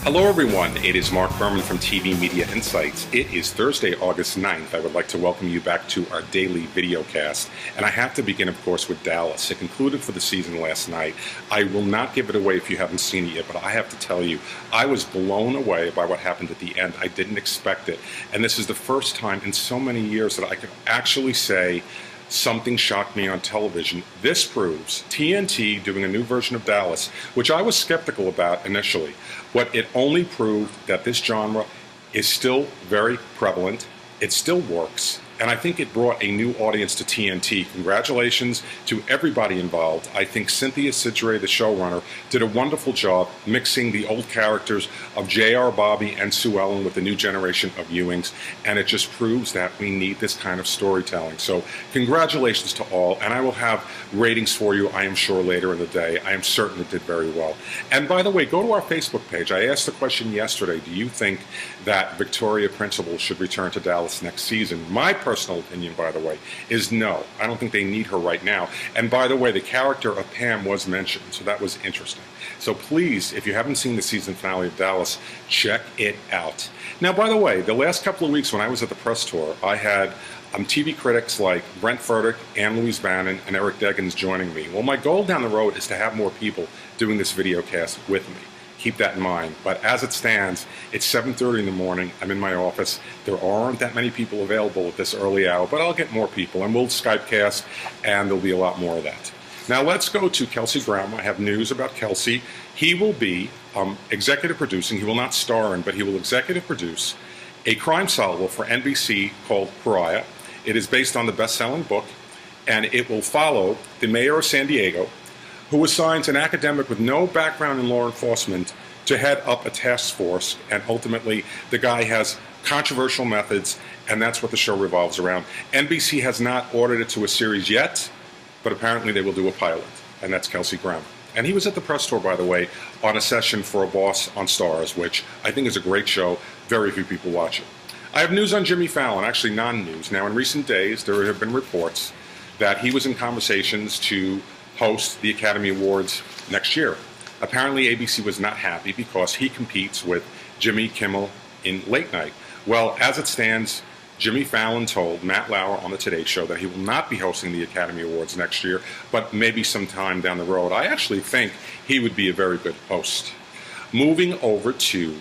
Hello everyone, it is Marc Berman from TV Media Insights. It is Thursday, August 9th. I would like to welcome you back to our daily video cast. And I have to begin, of course, with Dallas. It concluded for the season last night. I will not give it away if you haven't seen it yet, but I have to tell you, I was blown away by what happened at the end. I didn't expect it. And this is the first time in so many years that I could actually say something shocked me on television. This proves TNT doing a new version of Dallas, which I was skeptical about initially, but it only proved that this genre is still very prevalent, it still works, and I think it brought a new audience to TNT. Congratulations to everybody involved. I think Cynthia Sidgray, the showrunner, did a wonderful job mixing the old characters of J.R. Bobby and Sue Ellen with the new generation of Ewings, and it just proves that we need this kind of storytelling. So congratulations to all, and I will have ratings for you, I am sure, later in the day. I am certain it did very well. And by the way, go to our Facebook page. I asked the question yesterday, do you think that Victoria Principal should return to Dallas next season? My personal opinion, by the way, is no. I don't think they need her right now. And by the way, the character of Pam was mentioned, so that was interesting. So please, if you haven't seen the season finale of Dallas, check it out. Now, by the way, the last couple of weeks when I was at the press tour, I had TV critics like Brent Furtick, Ann Louise Bannon, and Eric Deggans joining me. Well, my goal down the road is to have more people doing this video cast with me. Keep that in mind. But as it stands, it's 7:30 in the morning. I'm in my office. There aren't that many people available at this early hour, but I'll get more people, and we'll Skypecast, and there'll be a lot more of that. Now let's go to Kelsey Grammer. I have news about Kelsey. He will be executive producing. He will not star in, but he will executive produce a crime solver for NBC called Pariah. It is based on the best-selling book, and it will follow the mayor of San Diego, who assigns an academic with no background in law enforcement to head up a task force, and ultimately the guy has controversial methods, and that's what the show revolves around. NBC has not ordered it to a series yet, but apparently they will do a pilot, and that's Kelsey Grammer. And he was at the press tour, by the way, on a session for A Boss on Stars, which I think is a great show. Very few people watch it. I have news on Jimmy Fallon, actually non-news. Now, in recent days, there have been reports that he was in conversations to host the Academy Awards next year. Apparently, ABC was not happy because he competes with Jimmy Kimmel in late night. Well, as it stands, Jimmy Fallon told Matt Lauer on the Today Show that he will not be hosting the Academy Awards next year, but maybe sometime down the road. I actually think he would be a very good host. Moving over to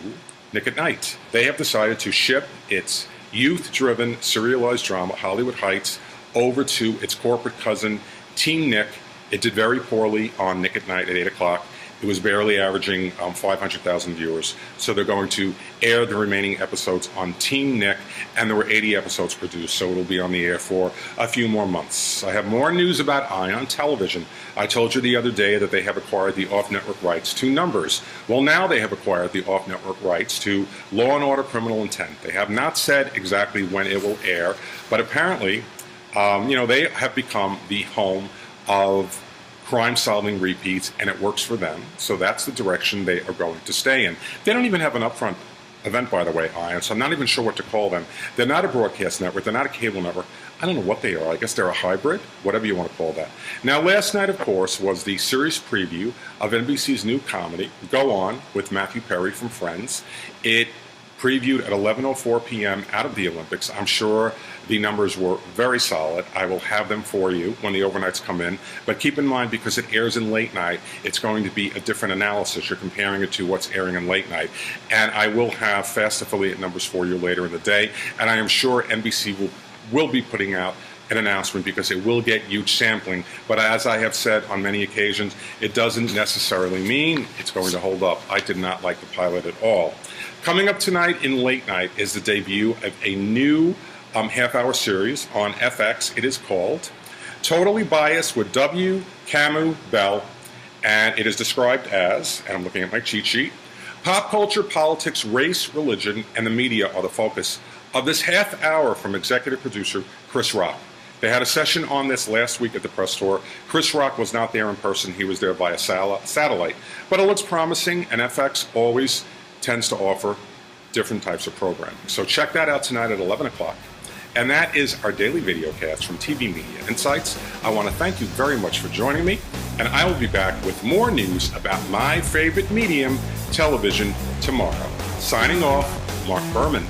Nick at Night. They have decided to ship its youth-driven serialized drama, Hollywood Heights, over to its corporate cousin, Team Nick. It did very poorly on Nick at Night at 8 o'clock. It was barely averaging 500,000 viewers. So they're going to air the remaining episodes on Team Nick, and there were 80 episodes produced, so it'll be on the air for a few more months. I have more news about Ion Television. I told you the other day that they have acquired the off-network rights to Numbers. Well, now they have acquired the off-network rights to Law & Order Criminal Intent. They have not said exactly when it will air, but apparently, they have become the home of crime-solving repeats, and it works for them. So that's the direction they are going to stay in. They don't even have an upfront event, by the way, Ion, so I'm not even sure what to call them. They're not a broadcast network. They're not a cable network. I don't know what they are. I guess they're a hybrid, whatever you want to call that. Now, last night, of course, was the series preview of NBC's new comedy, Go On, with Matthew Perry from Friends. It previewed at 11:04 p.m. out of the Olympics. I'm sure the numbers were very solid. I will have them for you when the overnights come in. But keep in mind, because it airs in late night, it's going to be a different analysis. You're comparing it to what's airing in late night. And I will have fast affiliate numbers for you later in the day. And I am sure NBC will be putting out an announcement because it will get huge sampling. But as I have said on many occasions, it doesn't necessarily mean it's going to hold up. I did not like the pilot at all. Coming up tonight in late night is the debut of a new half-hour series on FX. It is called Totally Biased with W. Kamau Bell, and it is described as, and I'm looking at my cheat sheet, pop culture, politics, race, religion, and the media are the focus of this half hour from executive producer Chris Rock. They had a session on this last week at the press tour. Chris Rock was not there in person. He was there via satellite. But it looks promising, and FX always tends to offer different types of programming. So check that out tonight at 11 o'clock. And that is our daily video cast from TV Media Insights. I want to thank you very much for joining me, and I will be back with more news about my favorite medium, television tomorrow. Signing off, Marc Berman.